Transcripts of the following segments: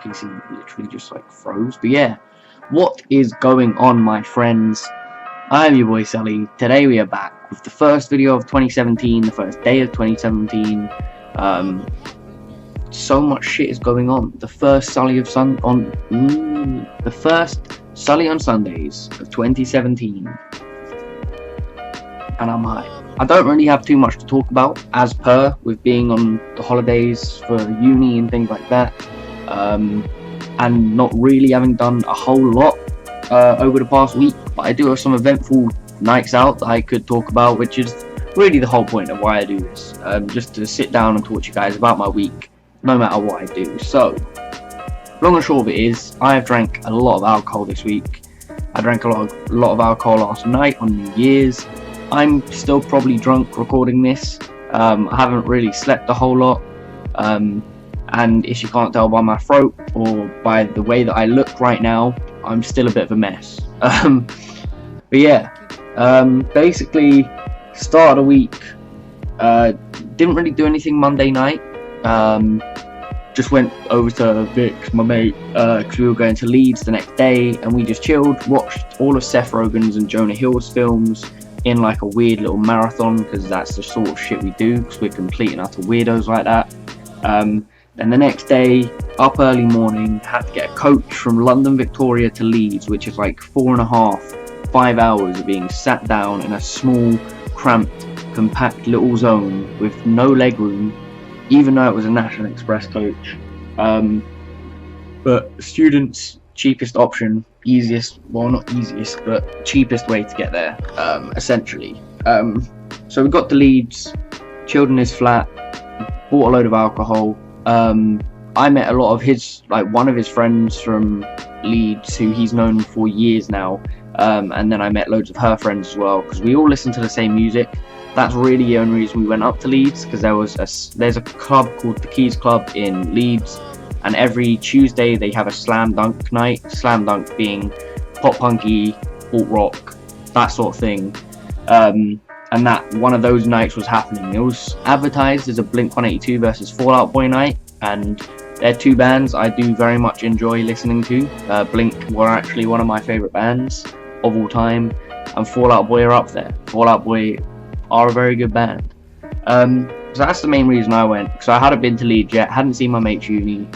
PC literally just like froze. But yeah, what is going on, my friends? I'm your boy SuLLy. Today we are back with the first video of 2017, the first day of 2017. So much shit is going on. The first SuLLy on Sundays of 2017, and I'm hyped. I don't really have too much to talk about, as per with being on the holidays for uni and things like that, and not really having done a whole lot over the past week. But I do have some eventful nights out that I could talk about, which is really the whole point of why I do this, just to sit down and talk to you guys about my week, no matter what I do. So, long and short of it is, I have drank a lot of alcohol this week. I drank a lot of alcohol last night on New Year's. I'm still probably drunk recording this. I haven't really slept a whole lot, and if you can't tell by my throat or by the way that I look right now, I'm still a bit of a mess. But yeah, basically, start of the week, didn't really do anything Monday night. Just went over to Vic's, my mate, because we were going to Leeds the next day, and we just chilled, watched all of Seth Rogen's and Jonah Hill's films in like a weird little marathon, because that's the sort of shit we do, because we're complete and utter weirdos like that. Then the next day, up early morning, had to get a coach from London Victoria to Leeds, which is like 4.5-5 hours of being sat down in a small, cramped, compact little zone with no leg room, even though it was a National Express coach. But students, cheapest option, easiest, well not easiest, but cheapest way to get there, essentially. So we got to Leeds, chilled in his flat, bought a load of alcohol. I met a lot of his, one of his friends from Leeds, who he's known for years now, and then I met loads of her friends as well, because we all listen to the same music. That's really the only reason we went up to Leeds, because there's a club called the Keys Club in Leeds, and every Tuesday they have a slam dunk night. Slam dunk being pop punky, alt rock, that sort of thing. And that one of those nights was happening. It was advertised as a Blink-182 versus Fall Out Boy night, and they're two bands I do very much enjoy listening to. Blink were actually one of my favourite bands of all time, and Fall Out Boy are up there. Fall Out Boy are a very good band. So that's the main reason I went, because I hadn't been to Leeds yet, hadn't seen my mate's uni,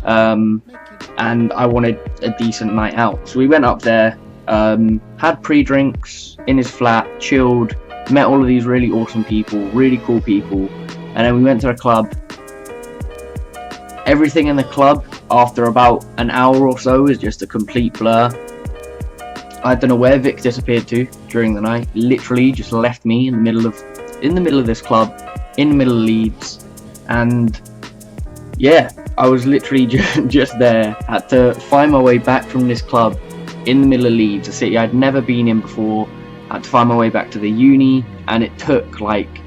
and I wanted a decent night out. So we went up there, had pre-drinks in his flat, chilled, met all of these really awesome people, really cool people, and then we went to the club. Everything in the club, after about an hour or so, is just a complete blur. I don't know where Vic disappeared to during the night. Literally just left me in the middle of this club, in the middle of Leeds, and yeah, I was literally just there. Had to find my way back from this club in the middle of Leeds, a city I'd never been in before. Had to find my way back to the uni, and it took like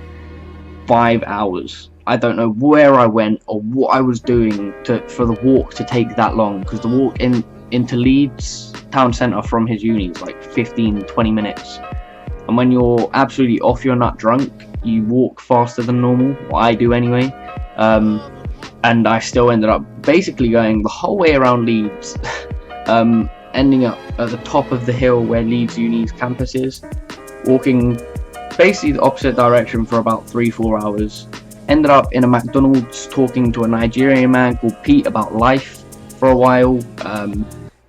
5 hours. I don't know where I went or what I was doing for the walk to take that long, because the walk into Leeds town centre from his uni is like 15-20 minutes, and when you're absolutely off your nut drunk, you walk faster than normal, what I do anyway. And I still ended up basically going the whole way around Leeds, ending up at the top of the hill where Leeds Uni's campus is, walking basically the opposite direction for about 3-4 hours. Ended up in a McDonald's talking to a Nigerian man called Pete about life for a while.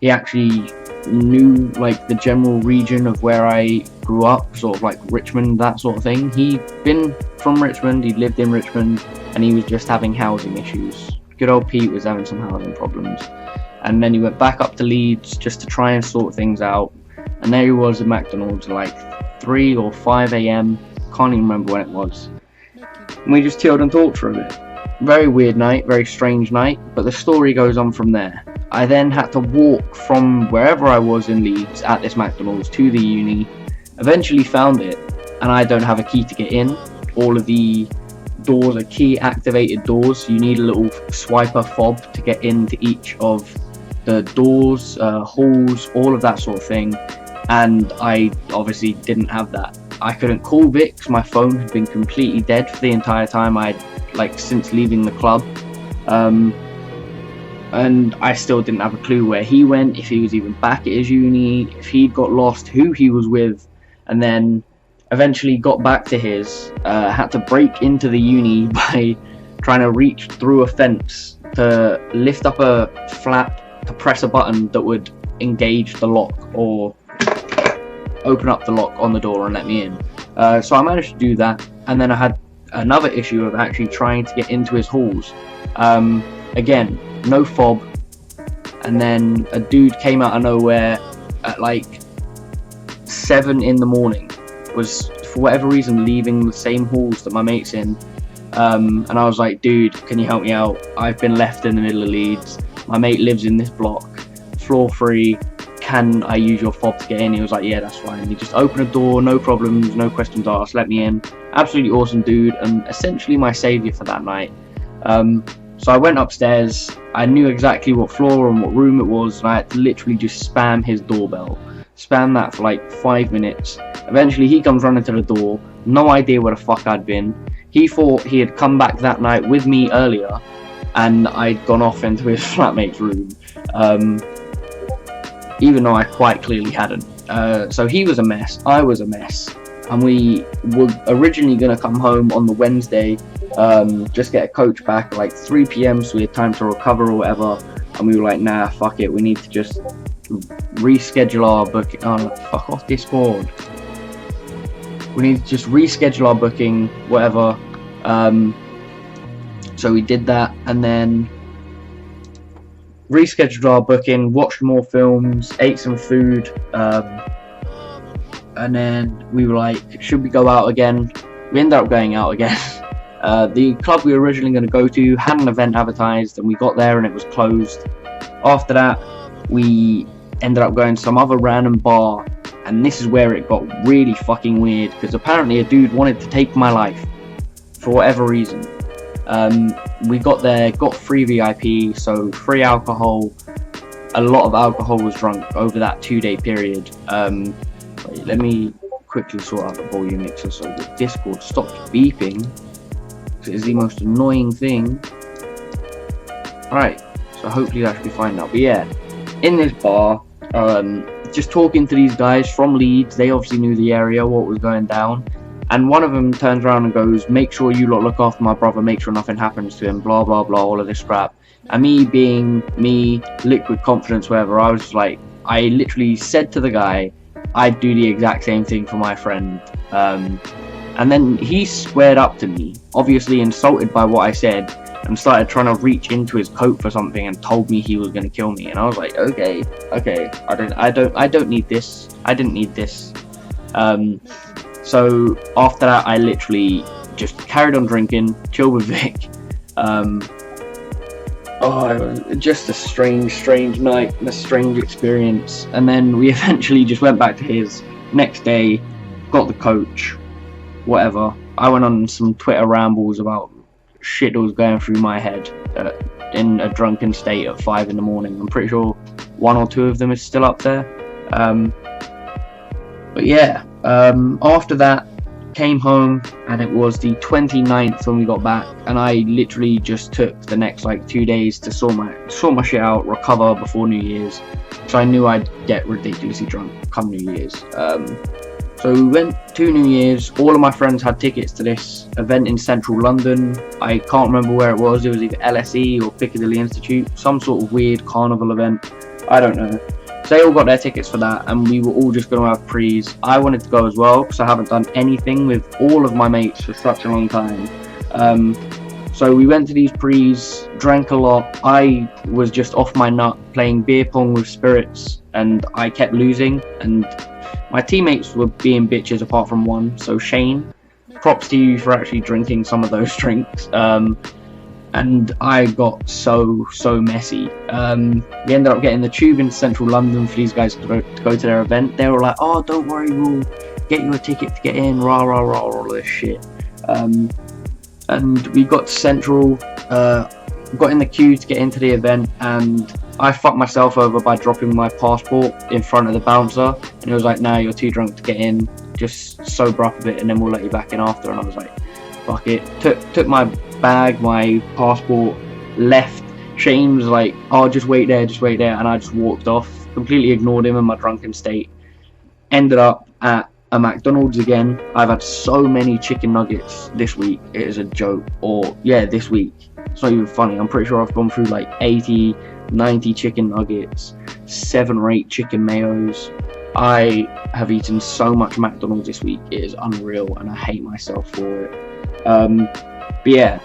He actually knew like the general region of where I grew up, sort of like Richmond, that sort of thing. He'd been from Richmond, he'd lived in Richmond, and he was just having housing issues. Good old Pete was having some housing problems. And then he went back up to Leeds just to try and sort things out. And there he was at McDonald's at like 3 or 5 a.m. Can't even remember when it was. And we just chilled and talked for a bit. Very weird night, very strange night, but the story goes on from there. I then had to walk from wherever I was in Leeds at this McDonald's to the uni. Eventually found it, and I don't have a key to get in. All of the doors are key activated doors, so you need a little swiper fob to get into each of the doors, halls, all of that sort of thing, and I obviously didn't have that. I couldn't call Vic because my phone had been completely dead for the entire time since leaving the club. and I still didn't have a clue where he went, if he was even back at his uni, if he'd got lost, who he was with. And then eventually got back to his, had to break into the uni by trying to reach through a fence to lift up a flap to press a button that would engage the lock or open up the lock on the door and let me in. So I managed to do that, and then I had another issue of actually trying to get into his halls. Again, no fob, and then a dude came out of nowhere at like 7 in the morning, was for whatever reason leaving the same halls that my mate's in, and I was like, dude, can you help me out? I've been left in the middle of Leeds, my mate lives in this block, floor 3, can I use your fob to get in? He was like, yeah, that's fine. He just opened a door, no problems, no questions asked, let me in. Absolutely awesome dude, and essentially my saviour for that night. So I went upstairs, I knew exactly what floor and what room it was, and I had to literally just spam his doorbell. Spam that for like 5 minutes. Eventually he comes running to the door, no idea where the fuck I'd been. He thought he had come back that night with me earlier, and I'd gone off into his flatmate's room. Even though I quite clearly hadn't. So he was a mess, I was a mess, and we were originally going to come home on the Wednesday, just get a coach back at like 3 PM so we had time to recover or whatever, and we were like, nah, fuck it, we need to just reschedule our booking. Oh, fuck off Discord. We need to just reschedule our booking, whatever. So we did that, and then rescheduled our booking, watched more films, ate some food, and then we were like, should we go out again? We ended up going out again. The club we were originally going to go to had an event advertised, and we got there and it was closed. After that, we ended up going to some other random bar, and this is where it got really fucking weird, because apparently a dude wanted to take my life for whatever reason. We got there, got free VIP, so free alcohol. A lot of alcohol was drunk over that 2-day period. Wait, let me quickly sort out the volume mixer so the Discord stops beeping. It is the most annoying thing. Alright, so hopefully that should be fine now. But yeah, in this bar, just talking to these guys from Leeds. They obviously knew the area, what was going down. And one of them turns around and goes, make sure you lot look after my brother, make sure nothing happens to him, blah, blah, blah, all of this crap. And me being me, liquid confidence, whatever, I was just like, I literally said to the guy, I'd do the exact same thing for my friend. And then he squared up to me, obviously insulted by what I said, and started trying to reach into his coat for something and told me he was going to kill me. And I was like, okay, I don't need this. I didn't need this. So after that, I literally just carried on drinking, chilled with Vic. It was just a strange night and a strange experience. And then we eventually just went back to his next day, got the coach, whatever. I went on some Twitter rambles about shit that was going through my head in a drunken state at 5 in the morning. I'm pretty sure 1 or 2 of them is still up there. But yeah, after that, came home, and it was the 29th when we got back, and I literally just took the next like 2 days to sort my shit out, recover before New Year's. So I knew I'd get ridiculously drunk come New Year's. So we went to New Year's. All of my friends had tickets to this event in central London. I can't remember where it was. It was either LSE or Piccadilly Institute, some sort of weird carnival event. I don't know. So they all got their tickets for that, and we were all just going to have prees. I wanted to go as well because I haven't done anything with all of my mates for such a long time. So we went to these prees, drank a lot. I was just off my nut playing beer pong with spirits, and I kept losing, and my teammates were being bitches apart from one. So Shane, props to you for actually drinking some of those drinks. And I got so messy. We ended up getting the tube into central London for these guys to go to their event. They were like, oh, don't worry, we'll get you a ticket to get in, rah rah rah, all this shit. And we got to central, got in the queue to get into the event, and I fucked myself over by dropping my passport in front of the bouncer, and it was like, nah, you're too drunk to get in, just sober up a bit and then we'll let you back in after. And I was like, fuck it. Took my bag, my passport, left, Shane was like, oh, just wait there, and I just walked off, completely ignored him in my drunken state. Ended up at a McDonald's again. I've had so many chicken nuggets this week, it is a joke. Or yeah, this week, it's not even funny. I'm pretty sure I've gone through like 80, 90 chicken nuggets, 7 or 8 chicken mayos. I have eaten so much McDonald's this week, it is unreal, and I hate myself for it. But yeah,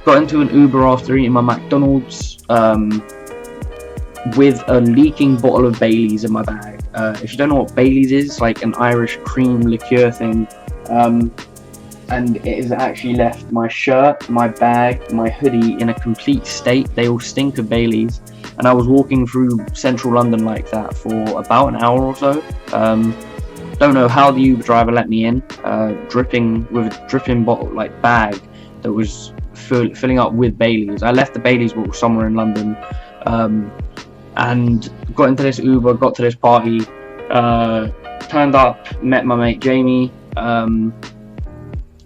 got into an Uber after eating my McDonald's with a leaking bottle of Baileys in my bag. If you don't know what Baileys is, it's like an Irish cream liqueur thing, and it has actually left my shirt, my bag, my hoodie in a complete state. They all stink of Baileys, and I was walking through central London like that for about an hour or so. Don't know how the Uber driver let me in, dripping with a dripping bottle, like bag that was filling up with Baileys. I left the Baileys bottle somewhere in London, and got into this Uber, got to this party, turned up, met my mate Jamie,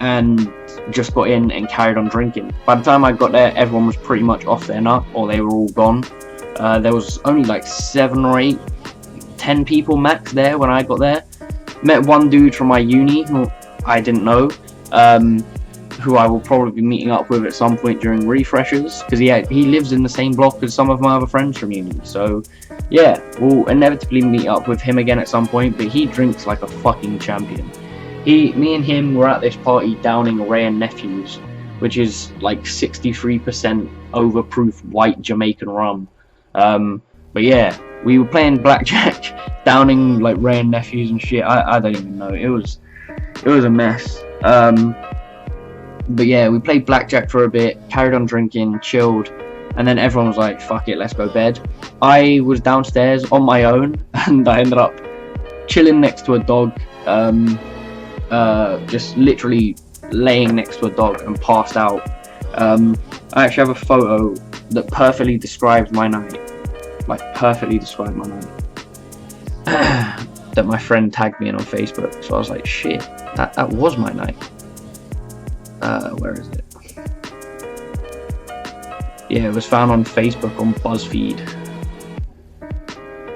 and just got in and carried on drinking. By the time I got there, everyone was pretty much off their nut, or they were all gone. There was only like 7 or 8, 10 people max there when I got there. Met one dude from my uni who I didn't know, who I will probably be meeting up with at some point during refreshers, because he lives in the same block as some of my other friends from uni. So yeah, we'll inevitably meet up with him again at some point, but he drinks like a fucking champion. Me and him were at this party downing Ray and Nephews, which is like 63% overproof white Jamaican rum. But yeah, we were playing blackjack, downing like Ray and Nephews and shit. I don't even know. It was a mess. But yeah, we played blackjack for a bit, carried on drinking, chilled, and then everyone was like, fuck it, let's go bed. I was downstairs on my own, and I ended up chilling next to a dog, just literally laying next to a dog and passed out. I actually have a photo that perfectly describes my night, that my friend tagged me in on Facebook, so I was like, shit, that was my night. Where is it? Yeah, it was found on Facebook on BuzzFeed.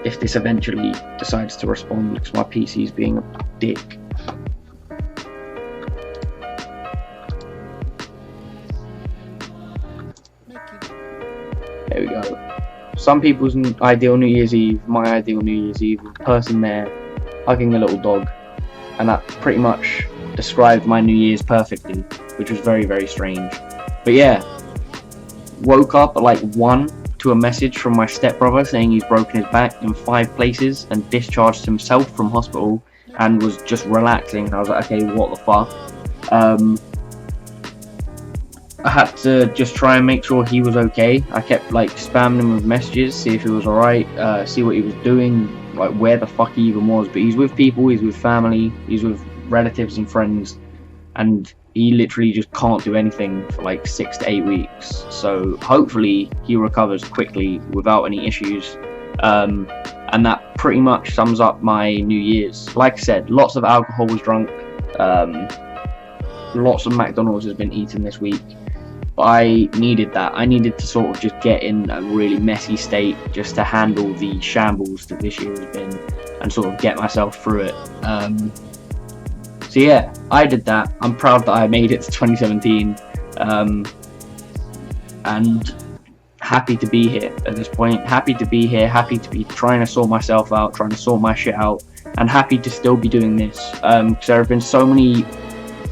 If this eventually decides to respond, because my PC's being a dick. There we go. Some people's ideal New Year's Eve, my ideal New Year's Eve, was a person there hugging a little dog, and that pretty much described my New Year's perfectly, which was very, very strange. But yeah, woke up at like 1 to a message from my stepbrother saying he's broken his back in 5 places and discharged himself from hospital and was just relaxing. I was like, okay, what the fuck? I had to just try and make sure he was okay. I kept like spamming him with messages, see if he was alright, see what he was doing, like where the fuck he even was. But he's with people, he's with family, he's with relatives and friends, and he literally just can't do anything for like 6 to 8 weeks. So hopefully he recovers quickly without any issues. And that pretty much sums up my New Year's. Like I said, lots of alcohol was drunk, lots of McDonald's has been eaten this week. But I needed that. I needed to sort of just get in a really messy state just to handle the shambles that this year has been and sort of get myself through it. So yeah, I did that. I'm proud that I made it to 2017, and happy to be here at this point. Happy to be here, happy to be trying to sort myself out, trying to sort my shit out, and happy to still be doing this, because there have been so many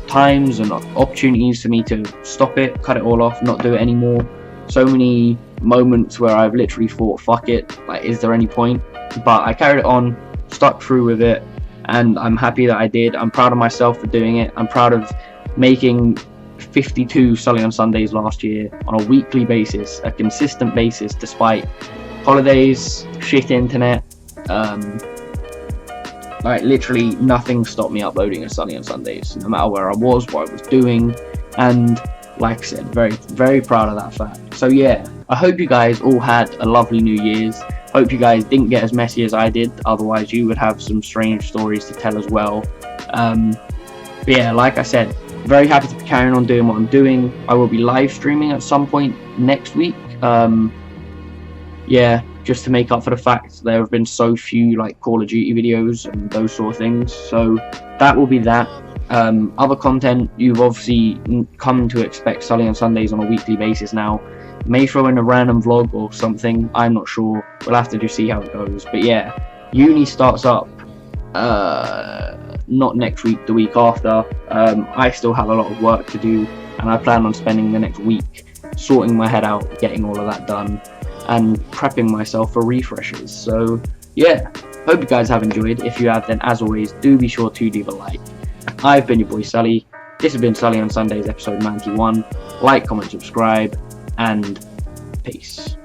times and opportunities for me to stop it, cut it all off, not do it anymore. So many moments where I've literally thought, fuck it, like, is there any point? But I carried it on, stuck through with it, and I'm happy that I did. I'm proud of myself for doing it. I'm proud of making 52 SuLLy on Sundays last year on a weekly basis, a consistent basis, despite holidays, shit internet. Like literally nothing stopped me uploading a SuLLy on Sundays, no matter where I was, what I was doing, and like I said, very, very proud of that fact. So yeah, I hope you guys all had a lovely New Year's. Hope you guys didn't get as messy as I did, otherwise you would have some strange stories to tell as well. But yeah, like I said, very happy to be carrying on doing what I'm doing. I will be live streaming at some point next week. yeah, just to make up for the fact there have been so few like Call of Duty videos and those sort of things. So that will be that. Other content, you've obviously come to expect SuLLy on Sundays on a weekly basis now. May throw in a random vlog or something, I'm not sure. We'll have to just see how it goes. But yeah, uni starts up not next week, the week after. I still have a lot of work to do, and I plan on spending the next week sorting my head out, getting all of that done, and prepping myself for refreshers. So yeah, hope you guys have enjoyed. If you have, then as always, do be sure to leave a like. I've been your boy SuLLy. This has been SuLLy on Sundays, episode 91. Like, comment, subscribe, and peace.